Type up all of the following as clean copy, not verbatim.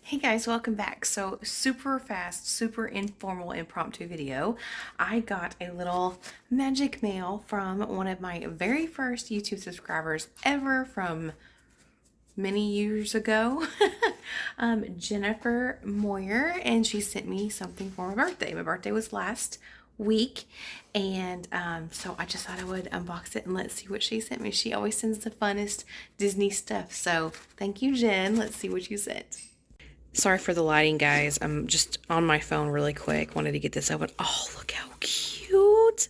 Hey guys, welcome back. So super fast, super informal, impromptu video. I got a little magic mail from one of my very first YouTube subscribers ever from many years ago, Jennifer Moyer, and she sent me something for my birthday. My birthday was last week, and so I just thought I would unbox it and let's see what she sent me. She always sends the funnest Disney stuff, so thank you, Jen. Let's see what you sent. Sorry for the lighting, guys. I'm just on my phone really quick. Wanted to get this open. Oh, look how cute.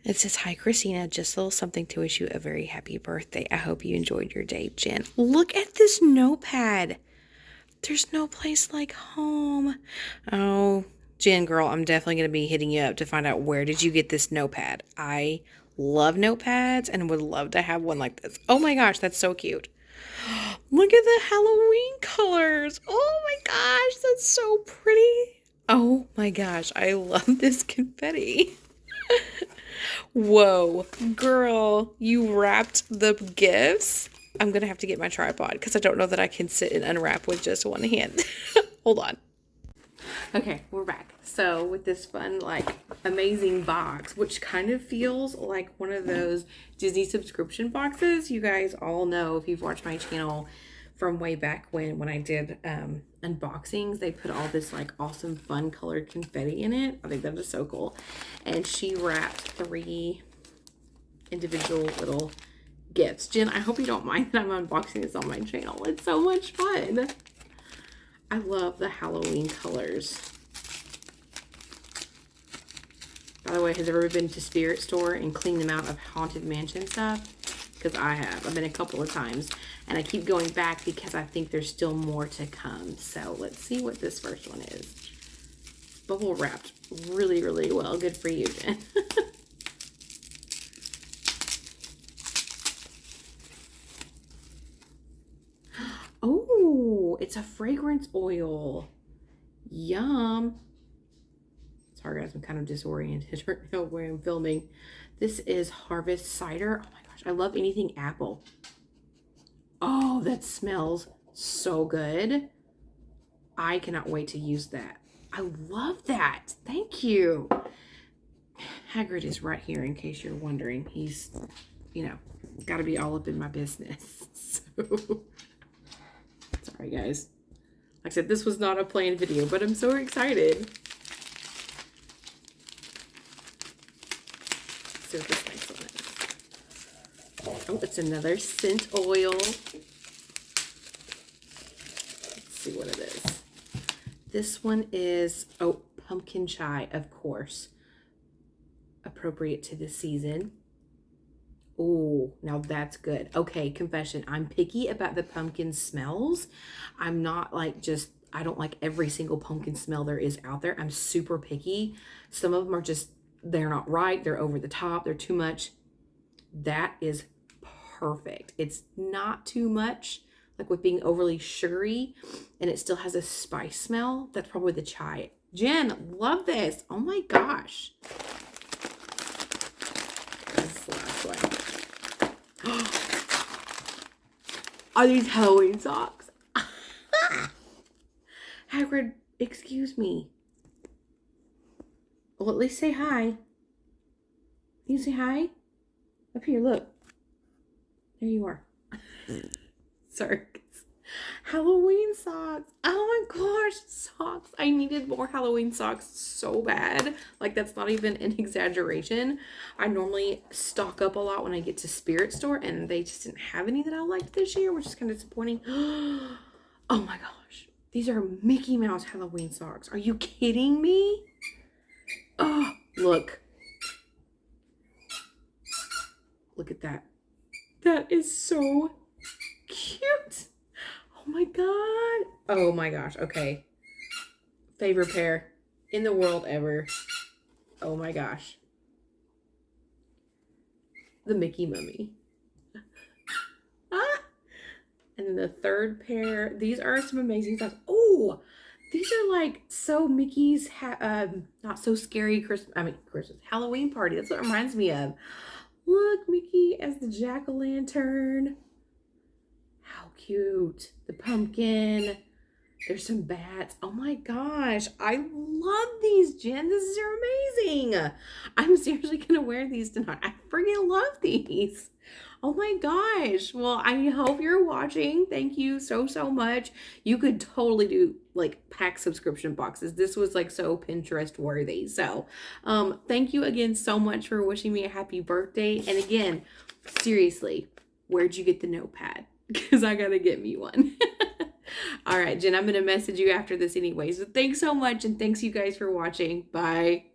It says, "Hi, Christina. Just a little something to wish you a very happy birthday. I hope you enjoyed your day, Jen." Look at this notepad. There's no place like home. Oh, Jen, girl, I'm definitely going to be hitting you up to find out where did you get this notepad. I love notepads and would love to have one like this. Oh my gosh, that's so cute. Look at the Halloween colors. Oh my gosh, that's so pretty. Oh my gosh, I love this confetti. Whoa, girl, you wrapped the gifts. I'm gonna have to get my tripod because I don't know that I can sit and unwrap with just one hand. Hold on. Okay, we're back. So with this fun, like, amazing box, which kind of feels like one of those Disney subscription boxes. You guys all know, if you've watched my channel from way back when I did unboxings, they put all this like awesome fun colored confetti in it. I think that is so cool. And she wrapped 3 individual little gifts. Jen, I hope you don't mind that I'm unboxing this on my channel. It's so much fun. I love the Halloween colors. By the way, has everyone been to Spirit Store and cleaned them out of Haunted Mansion stuff? Because I have. I've been a couple of times. And I keep going back because I think there's still more to come. So let's see what this first one is. Bubble wrapped really, really well. Good for you, Jen. Oh, it's a fragrance oil. Yum. Sorry guys, I'm kind of disoriented right now where I'm filming. This is Harvest Cider. Oh my gosh, I love anything apple. Oh, that smells so good. I cannot wait to use that. I love that. Thank you. Hagrid is right here in case you're wondering. He's, you know, got to be all up in my business. So, sorry guys. Like I said, this was not a planned video, but I'm so excited. Let's see what this next one is. Oh, it's another scent oil. Let's see what it is. This one is, oh, pumpkin chai, of course. Appropriate to the season. Oh, now that's good. Okay, confession. I'm picky about the pumpkin smells. I'm not like I don't like every single pumpkin smell there is out there. I'm super picky. Some of them are just, they're not right. They're over the top. They're too much. That is perfect. It's not too much, like with being overly sugary, and it still has a spice smell. That's probably the chai. Jen, love this. Oh my gosh. This is the last one. Are these Halloween socks? Hagrid, excuse me. Well, at least say hi. Can you say hi? Up here, look. There you are. Sorry. Halloween socks. Oh my gosh, socks. I needed more Halloween socks so bad. Like, that's not even an exaggeration. I normally stock up a lot when I get to Spirit Store, and they just didn't have any that I liked this year, which is kind of disappointing. Oh my gosh. These are Mickey Mouse Halloween socks. Are you kidding me? Oh, look. Look at that. That is so cute. Oh my god. Oh my gosh. Okay. Favorite pair in the world ever. Oh my gosh. The Mickey Mummy. Ah! And then the third pair. These are some amazing stuff. Oh, these are like so Mickey's not so scary Christmas Halloween party. That's what it reminds me of. Look, Mickey as the jack-o'-lantern. How cute. The pumpkin. There's some bats. Oh my gosh. I love these, Jen. These are amazing. I'm seriously going to wear these tonight. I freaking love these. Oh my gosh. Well, I hope you're watching. Thank you so, so much. You could totally do like pack subscription boxes. This was like so Pinterest worthy. So, thank you again so much for wishing me a happy birthday. And again, seriously, where'd you get the notepad? Because I got to get me one. All right, Jen, I'm going to message you after this anyways. So thanks so much, and thanks you guys for watching. Bye.